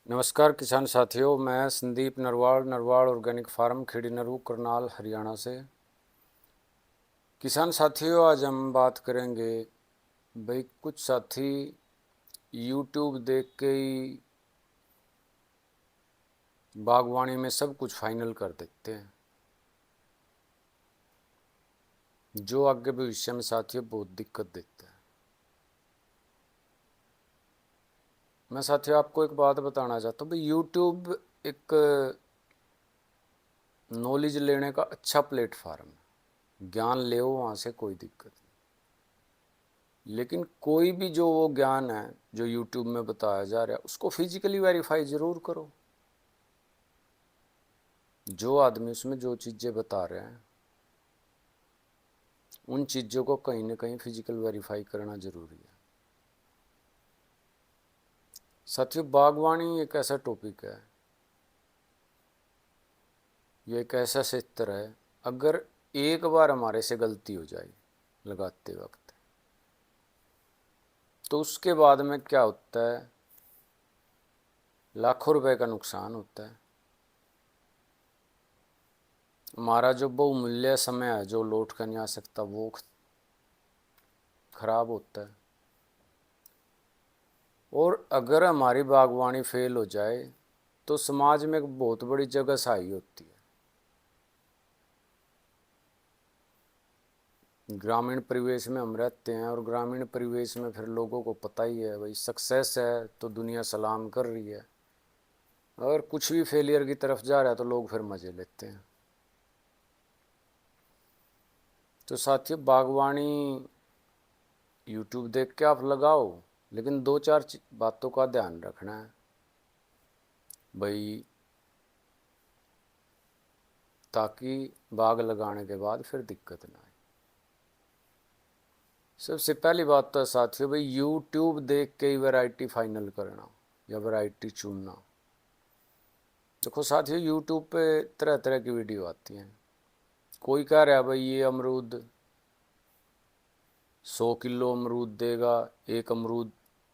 नमस्कार किसान साथियों, मैं संदीप नरवाल नरवाल ऑर्गेनिक फार्म खेड़ी नरू करनाल हरियाणा से। किसान साथियों, आज हम बात करेंगे भाई कुछ साथी यूट्यूब देख के ही बागवानी में सब कुछ फाइनल कर देते हैं, जो आगे भविष्य में साथियों बहुत दिक्कत देता है। मैं साथियों आपको एक बात बताना चाहता हूँ भाई, यूट्यूब एक नॉलेज लेने का अच्छा प्लेटफार्म है, ज्ञान ले वहाँ से कोई दिक्कत नहीं। लेकिन कोई भी जो वो ज्ञान है जो यूट्यूब में बताया जा रहा है उसको फिजिकली वेरीफाई ज़रूर करो। जो आदमी उसमें जो चीज़ें बता रहे हैं उन चीज़ों को कहीं ना कहीं फिजिकल वेरीफाई करना ज़रूरी है। साथियों, बागवानी एक ऐसा टॉपिक है, ये एक ऐसा क्षेत्र है, अगर एक बार हमारे से गलती हो जाए लगाते वक्त तो उसके बाद में क्या होता है, लाखों रुपए का नुकसान होता है। हमारा जो बहुमूल्य समय है जो लौट कर नहीं आ सकता वो खराब होता है। और अगर हमारी बागवानी फेल हो जाए तो समाज में एक बहुत बड़ी जगह सहाई होती है। ग्रामीण परिवेश में हम रहते हैं और ग्रामीण परिवेश में फिर लोगों को पता ही है भाई, सक्सेस है तो दुनिया सलाम कर रही है, अगर कुछ भी फेलियर की तरफ जा रहा है तो लोग फिर मजे लेते हैं। तो साथियों, बागवानी यूट्यूब देख के आप लगाओ, लेकिन दो चार बातों का ध्यान रखना है भाई, ताकि बाग लगाने के बाद फिर दिक्कत ना आए। सबसे पहली बात तो साथियों भाई, यूट्यूब देख के ही वैरायटी फाइनल करना या वैरायटी चुनना। देखो साथियों, यूट्यूब पे तरह तरह की वीडियो आती हैं। कोई कह रहा है भाई ये अमरूद 100 किलो अमरूद देगा, एक अमरूद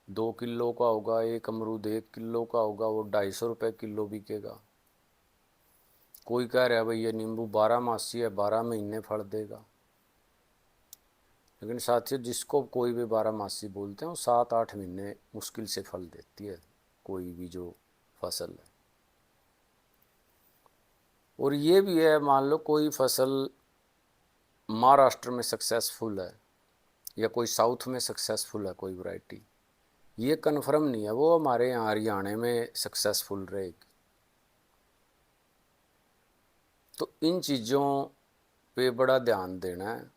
2 किलो का होगा, एक अमरूद 1 किलो का होगा, वो 250 रुपये किलो बिकेगा। कोई कह रहा है भाई ये नींबू 12 मासी है, 12 महीने फल देगा। लेकिन साथियों, जिसको कोई भी 12 मासी बोलते हैं वो 7-8 महीने मुश्किल से फल देती है कोई भी जो फसल है। और ये भी है, मान लो कोई फसल महाराष्ट्र में सक्सेसफुल है या कोई साउथ में सक्सेसफुल है कोई वैरायटी, ये कन्फर्म नहीं है वो हमारे यहाँ हरियाणा में सक्सेसफुल रहेगी। तो इन चीज़ों पे बड़ा ध्यान देना है।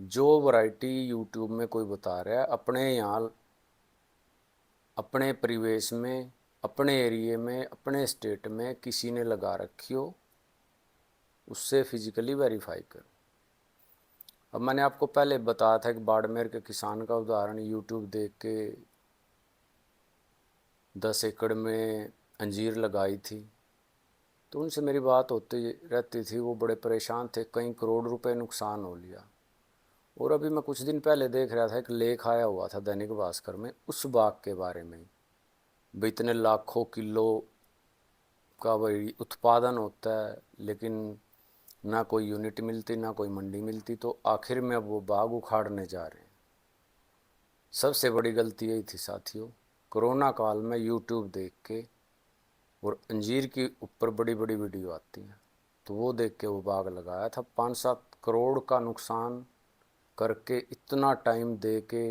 जो वैरायटी यूट्यूब में कोई बता रहा है, अपने यहाँ अपने परिवेश में अपने एरिए में अपने स्टेट में किसी ने लगा रखी हो, उससे फिजिकली वेरीफाई करो। अब मैंने आपको पहले बताया था कि बाड़मेर के किसान का उदाहरण, यूट्यूब देख के 10 एकड़ में अंजीर लगाई थी, तो उनसे मेरी बात होती रहती थी, वो बड़े परेशान थे, कई करोड़ रुपए नुकसान हो लिया। और अभी मैं कुछ दिन पहले देख रहा था, एक लेख आया हुआ था दैनिक भास्कर में उस बाग के बारे में, भाई इतने लाखों किलो का वही उत्पादन होता है, लेकिन ना कोई यूनिट मिलती ना कोई मंडी मिलती, तो आखिर में अब वो बाग उखाड़ने जा रहे हैं। सबसे बड़ी गलती यही थी साथियों, कोरोना काल में यूट्यूब देख के, और अंजीर की ऊपर बड़ी बड़ी वीडियो आती हैं, तो वो देख के वो बाग लगाया था। 5-7 करोड़ का नुकसान करके, इतना टाइम दे के,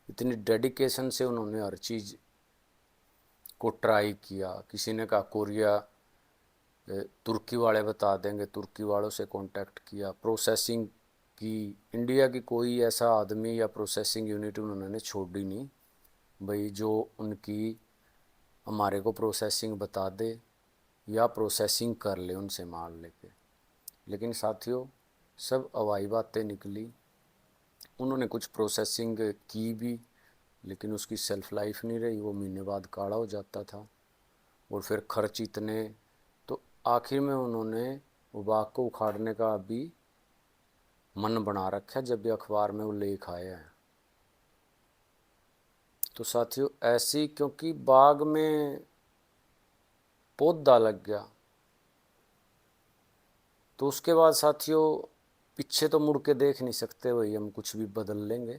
इतनी डेडिकेशन से उन्होंने हर चीज़ को ट्राई किया। किसी ने कहा कोरिया तुर्की वाले बता देंगे, तुर्की वालों से कांटेक्ट किया, प्रोसेसिंग की, इंडिया की कोई ऐसा आदमी या प्रोसेसिंग यूनिट उन्होंने छोड़ी नहीं भाई जो उनकी हमारे को प्रोसेसिंग बता दे या प्रोसेसिंग कर ले उनसे माल लेके। लेकिन साथियों, सब हवाई बातें निकली। उन्होंने कुछ प्रोसेसिंग की भी, लेकिन उसकी सेल्फ लाइफ नहीं रही, वो महीने बाद काला हो जाता था, और फिर खर्च इतने, तो आखिर में उन्होंने वो बाग को उखाड़ने का भी मन बना रखा है, जब भी अखबार में वो लेख आया है। तो साथियों ऐसी, क्योंकि बाग में पौधा लग गया तो उसके बाद साथियों पीछे तो मुड़ के देख नहीं सकते, वही हम कुछ भी बदल लेंगे।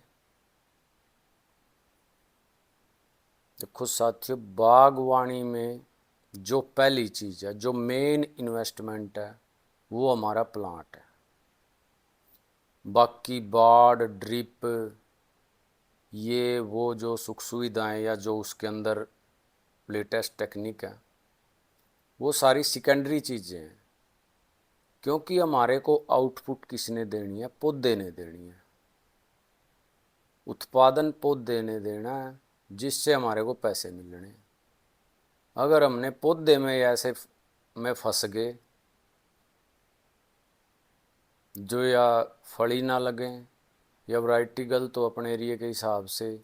देखो साथियों, बागवानी में जो पहली चीज़ है, जो मेन इन्वेस्टमेंट है, वो हमारा प्लांट है। बाकी बाड़, ड्रिप, ये वो जो सुख सुविधाएं या जो उसके अंदर लेटेस्ट टेक्निक है, वो सारी सेकेंडरी चीज़ें हैं। क्योंकि हमारे को आउटपुट किसने देनी है? पौधे ने देनी है। उत्पादन पौधे ने देना है, जिससे हमारे को पैसे मिलने। अगर हमने पौधे में ऐसे में फंस गए जो या फली ना लगें या वैरायटी गलत हो अपने एरिया के हिसाब से,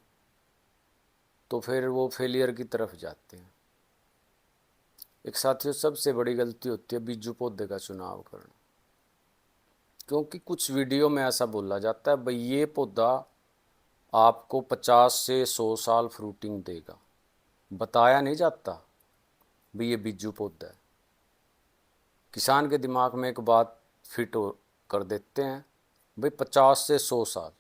तो फिर वो फेलियर की तरफ जाते हैं। एक साथियों सबसे बड़ी गलती होती है बीजू पौधे का चुनाव करना। क्योंकि कुछ वीडियो में ऐसा बोला जाता है भाई ये पौधा आपको 50 से 100 साल फ्रूटिंग देगा। बताया नहीं जाता भाई ये बीजू पौधा है। किसान के दिमाग में एक बात फिट हो कर देते हैं भाई 50 से 100 साल।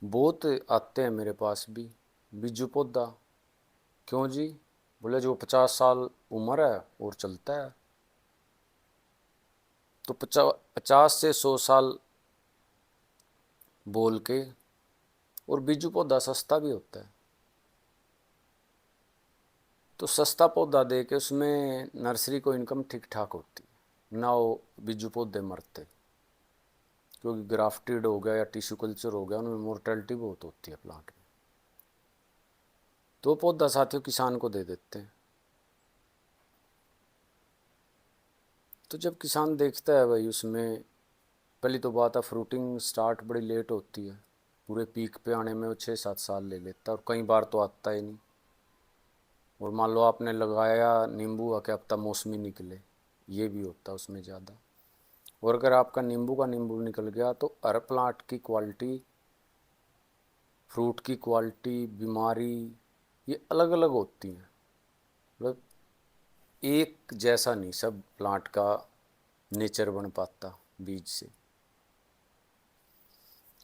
बहुत आते हैं मेरे पास भी बीजू पौधा, क्यों जी? बोले जो 50 साल उम्र है और चलता है। तो 50 से 100 साल बोल के, और बीजू पौधा सस्ता भी होता है। तो सस्ता पौधा दे के उसमें नर्सरी को इनकम ठीक ठाक होती है, ना वो बीजू पौधे मरते। क्योंकि ग्राफ्टेड हो गया या टिश्यू कल्चर हो गया, उनमें मोर्टेलिटी बहुत होती है प्लांट में। तो पौधा साथियों किसान को दे देते हैं। तो जब किसान देखता है भाई उसमें, पहली तो बात है फ्रूटिंग स्टार्ट बड़ी लेट होती है, पूरे पीक पे आने में वो 6-7 साल ले लेता है, और कई बार तो आता ही नहीं। और मान लो आपने लगाया नींबू आके अब तक मौसमी निकले, ये भी होता है उसमें ज़्यादा। और अगर आपका नींबू का नींबू निकल गया तो हर प्लांट की क्वालिटी, फ्रूट की क्वालिटी, बीमारी, ये अलग अलग होती हैं। मतलब एक जैसा नहीं सब प्लांट का नेचर बन पाता बीज से।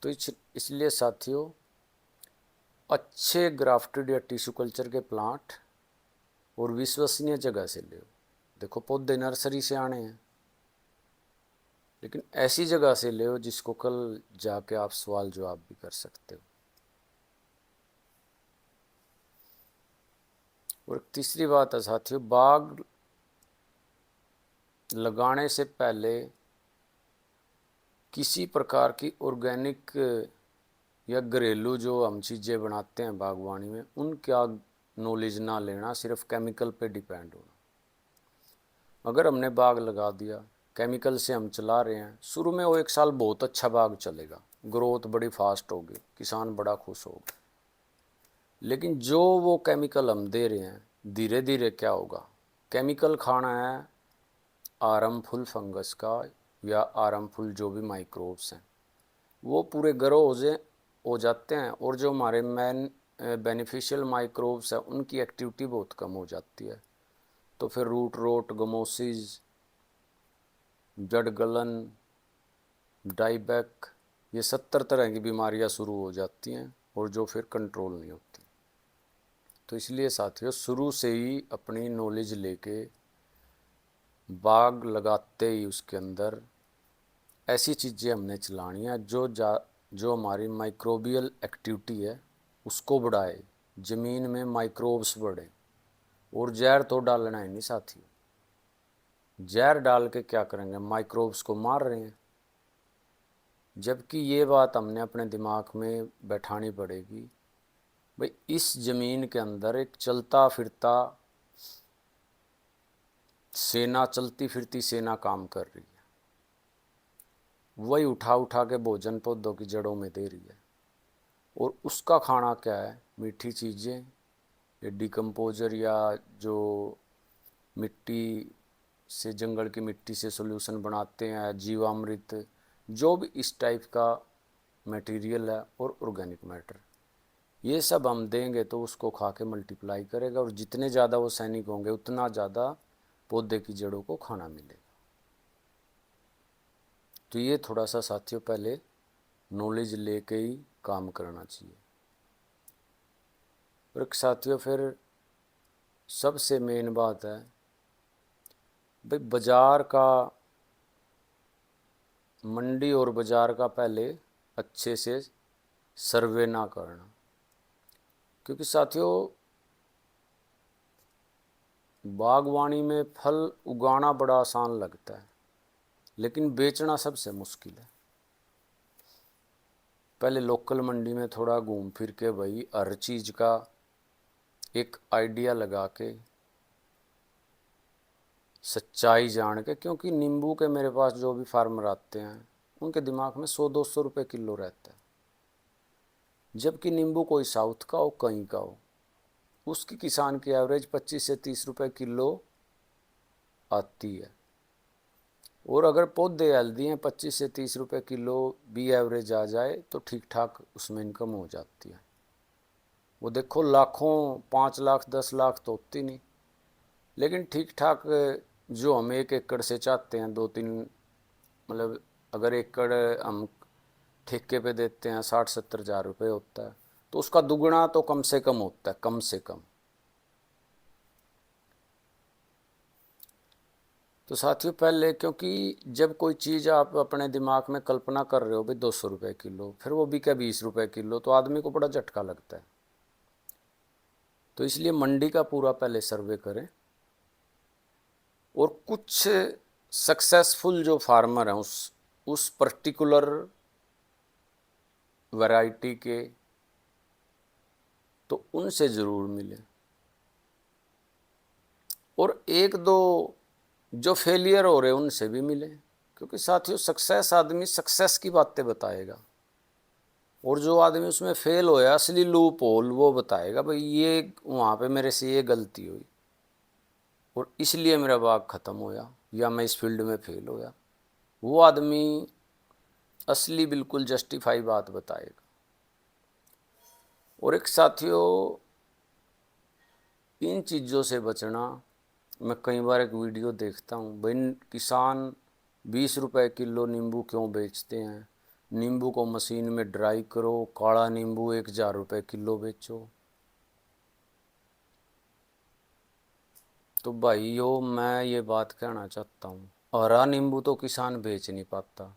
तो इसलिए साथियों अच्छे ग्राफ्टेड या टिश्यू कल्चर के प्लांट और विश्वसनीय जगह से ले। देखो पौधे नर्सरी से आने हैं, लेकिन ऐसी जगह से ले जिसको कल जाके आप सवाल जवाब भी कर सकते हो। और तीसरी बात है साथियों, बाग लगाने से पहले किसी प्रकार की ऑर्गेनिक या घरेलू जो हम चीज़ें बनाते हैं बागवानी में, उनका नॉलेज ना लेना, सिर्फ केमिकल पे डिपेंड होना। अगर हमने बाग लगा दिया, केमिकल से हम चला रहे हैं, शुरू में वो 1 साल बहुत अच्छा बाग चलेगा, ग्रोथ बड़ी फास्ट होगी, किसान बड़ा खुश होगा। लेकिन जो वो केमिकल हम दे रहे हैं, धीरे धीरे क्या होगा? केमिकल खाना है आर्मफुल फंगस का या आर्मफुल जो भी माइक्रोब्स हैं, वो पूरे ग्रो हो जाते हैं, और जो हमारे मेन बेनिफिशियल माइक्रोब्स हैं उनकी एक्टिविटी बहुत कम हो जाती है। तो फिर रूट रोट, गमोसिस, जड़ गलन, डाइबैक, ये 70 तरह की बीमारियां शुरू हो जाती हैं, और जो फिर कंट्रोल नहीं होती। तो इसलिए साथियों शुरू से ही अपनी नॉलेज लेके बाग लगाते ही उसके अंदर ऐसी चीज़ें हमने चलानी है जो हमारी माइक्रोबियल एक्टिविटी है उसको बढ़ाए, ज़मीन में माइक्रोब्स बढ़े। और जहर तो डालना है नहीं साथियों, जहर डाल के क्या करेंगे? माइक्रोब्स को मार रहे हैं। जबकि ये बात हमने अपने दिमाग में बैठानी पड़ेगी भाई इस ज़मीन के अंदर एक चलता फिरता सेना, चलती फिरती सेना काम कर रही है, वही उठा उठा के भोजन पौधों की जड़ों में दे रही है। और उसका खाना क्या है? मीठी चीज़ें, ये डिकम्पोजर या जो मिट्टी से, जंगल की मिट्टी से सॉल्यूशन बनाते हैं, जीवामृत, जो भी इस टाइप का मटेरियल है, और ऑर्गेनिक मैटर, ये सब हम देंगे तो उसको खा के मल्टीप्लाई करेगा, और जितने ज़्यादा वो सैनिक होंगे उतना ज़्यादा पौधे की जड़ों को खाना मिलेगा। तो ये थोड़ा सा साथियों पहले नॉलेज लेके ही काम करना चाहिए। और साथियों फिर सबसे मेन बात है भाई, बाज़ार का, मंडी और बाज़ार का पहले अच्छे से सर्वे ना करना। क्योंकि साथियों बागवानी में फल उगाना बड़ा आसान लगता है, लेकिन बेचना सबसे मुश्किल है। पहले लोकल मंडी में थोड़ा घूम फिर के भाई हर चीज़ का एक आइडिया लगा के, सच्चाई जान के, क्योंकि नींबू के मेरे पास जो भी फार्मर आते हैं उनके दिमाग में 100-200 रुपये किलो रहता है, जबकि नींबू कोई साउथ का हो कहीं का हो, उसकी किसान की एवरेज 25 से 30 रुपये किलो आती है। और अगर पौधे हेल्दी हैं 25 से 30 रुपये किलो भी एवरेज आ जाए तो ठीक ठाक उसमें इनकम हो जाती है। वो देखो लाखों, 5 लाख 10 लाख तो होती नहीं, लेकिन ठीक ठाक जो हम 1 एकड़ से चाहते हैं 2-3, मतलब अगर एकड़ हम ठेके पे देते हैं 60-70 हज़ार रुपये होता है, तो उसका दुगना तो कम से कम होता है, कम से कम। तो साथियों पहले, क्योंकि जब कोई चीज़ आप अपने दिमाग में कल्पना कर रहे हो भाई 200 रुपये किलो, फिर वो बिके 20 रुपये किलो, तो आदमी को बड़ा झटका लगता है। तो इसलिए मंडी का पूरा पहले सर्वे करें, और कुछ सक्सेसफुल जो फार्मर हैं उस पर्टिकुलर वैरायटी के, तो उनसे ज़रूर मिलें। और एक दो जो फेलियर हो रहे उनसे भी मिलें, क्योंकि साथियों सक्सेस आदमी सक्सेस की बातें बताएगा, और जो आदमी उसमें फेल होया असली लूप होल वो बताएगा भाई ये वहाँ पे मेरे से ये गलती हुई और इसलिए मेरा बाग ख़त्म होया, या मैं इस फील्ड में फेल होया। वो आदमी असली बिल्कुल जस्टिफाई बात बताएगा। और एक साथियों इन चीज़ों से बचना, मैं कई बार एक वीडियो देखता हूँ भाई, किसान 20 रुपये किलो नींबू क्यों बेचते हैं, नींबू को मशीन में ड्राई करो, काला नींबू 1000 रुपये किलो बेचो। तो भाइयों मैं ये बात कहना चाहता हूँ, हरा नींबू तो किसान बेच नहीं पाता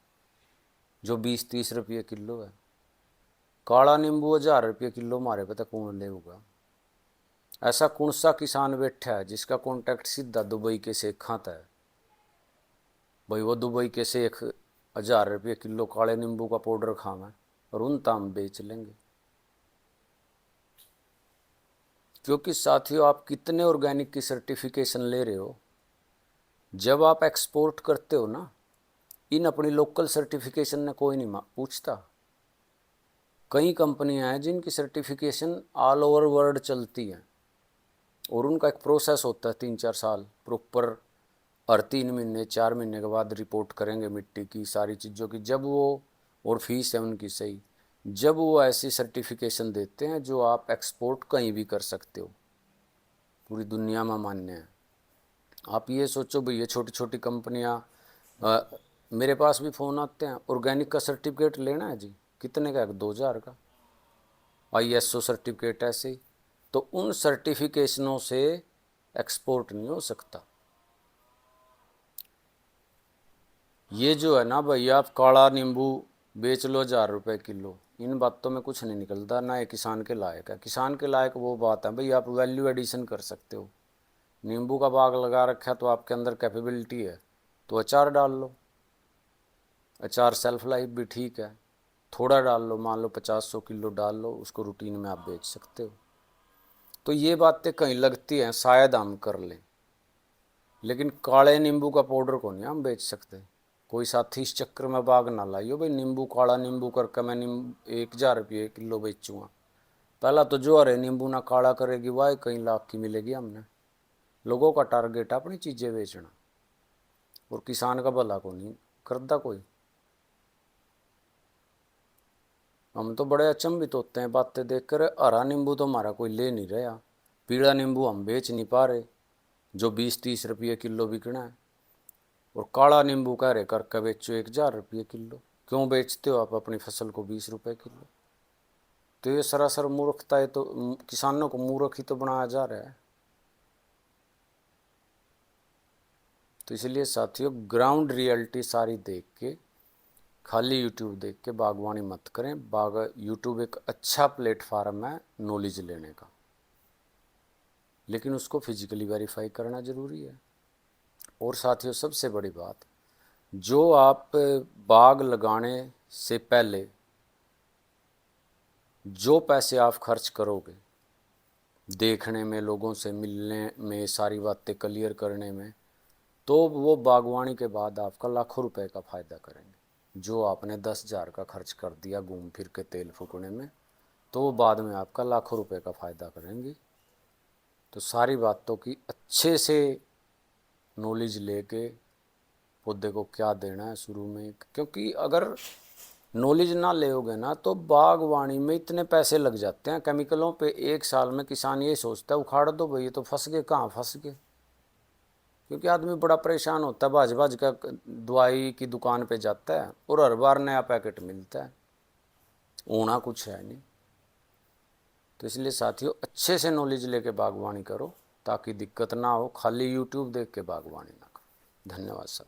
जो 20-30 रुपये किलो है, काला नींबू 1000 रुपये किलो हमारे पता कौन ले होगा। ऐसा कौन सा किसान बैठा है जिसका कॉन्टैक्ट सीधा दुबई के से खाता है, भाई वो दुबई के से 1000 रुपये किलो काले नींबू का पाउडर खाना और उन दाम बेच लेंगे। क्योंकि साथियों आप कितने ऑर्गेनिक की सर्टिफिकेशन ले रहे हो, जब आप एक्सपोर्ट करते हो ना, इन अपनी लोकल सर्टिफिकेशन ने कोई नहीं पूछता। कई कंपनियां हैं जिनकी सर्टिफिकेशन ऑल ओवर वर्ल्ड चलती हैं, और उनका एक प्रोसेस होता है 3-4 साल प्रॉपर, हर 3 महीने 4 महीने के बाद रिपोर्ट करेंगे मिट्टी की सारी चीज़ों की, जब वो, और फीस है उनकी सही, जब वो ऐसी सर्टिफिकेशन देते हैं जो आप एक्सपोर्ट कहीं भी कर सकते हो, पूरी दुनिया में मान्य है। आप ये सोचो भाई ये छोटी छोटी कंपनियां, मेरे पास भी फ़ोन आते हैं, ऑर्गेनिक का सर्टिफिकेट लेना है जी, कितने का है, 2000 का, ISO सर्टिफिकेट ऐसे ही। तो उन सर्टिफिकेशनों से एक्सपोर्ट नहीं हो सकता। ये जो है ना भाई, आप काला नींबू बेच लो 1000 रुपये किलो, इन बातों में कुछ नहीं निकलता, ना ये किसान के लायक है। किसान के लायक वो बात है भाई आप वैल्यू एडिशन कर सकते हो। नींबू का बाग लगा रखा है तो आपके अंदर कैपेबिलिटी है, तो अचार डाल लो, अचार सेल्फ लाइफ भी ठीक है, थोड़ा डाल लो, मान लो 50-100 किलो डाल लो, उसको रूटीन में आप बेच सकते हो। तो ये बातें कहीं लगती हैं शायद हम कर लें, लेकिन काले नींबू का पाउडर को नहीं हम बेच सकते। कोई साथी इस चक्कर में बाग ना लाइयो भाई नींबू काला नींबू करके मैं 1000 रुपये किलो बेचूँगा। पहला तो जो हरे नींबू ना काला करेगी वह कई लाख की मिलेगी हमने। लोगों का टारगेट है अपनी चीज़ें बेचना, और किसान का भला को नहीं करता कोई। हम तो बड़े अचंभित होते हैं बातें देखकर। हरा नींबू तो हमारा कोई ले नहीं रहा, पीला नींबू हम बेच नहीं पा रहे जो 20-30 रुपये किलो बिकना है, और काला नींबू कह रहे करके बेचो 1,000 रुपये किलो। क्यों बेचते हो आप अपनी फसल को 20 रुपये किलो? तो ये सरासर मूर्खता है, तो किसानों को मूर्ख ही तो बनाया जा रहा है। तो इसलिए साथियों, ग्राउंड रियलिटी सारी देख के, खाली यूट्यूब देख के बागवानी मत करें। यूट्यूब एक अच्छा प्लेटफार्म है नॉलेज लेने का, लेकिन उसको फिजिकली वेरीफाई करना ज़रूरी है। और साथियों, सबसे बड़ी बात, जो आप बाग लगाने से पहले जो पैसे आप खर्च करोगे देखने में, लोगों से मिलने में, सारी बातें क्लियर करने में, तो वो बागवानी के बाद आपका लाखों रुपए का फ़ायदा करेंगे। जो आपने 10,000 का खर्च कर दिया घूम फिर के तेल फूकने में, तो वो बाद में आपका लाखों रुपए का फ़ायदा करेंगी। तो सारी बातों की अच्छे से नॉलेज लेके पौधे को क्या देना है शुरू में, क्योंकि अगर नॉलेज ना लेोगे ना तो बागवानी में इतने पैसे लग जाते हैं केमिकलों पे। एक साल में किसान ये सोचता है उखाड़ दो भाई, ये तो फंस गए, कहाँ फंस गए। क्योंकि आदमी बड़ा परेशान होता है, भाज भाज का दवाई की दुकान पे जाता है और हर बार नया पैकेट मिलता है, होना कुछ है नहीं। तो इसलिए साथियों, अच्छे से नॉलेज लेके बागवानी करो ताकि दिक्कत ना हो। खाली यूट्यूब देख के बागवानी ना करो। धन्यवाद सर।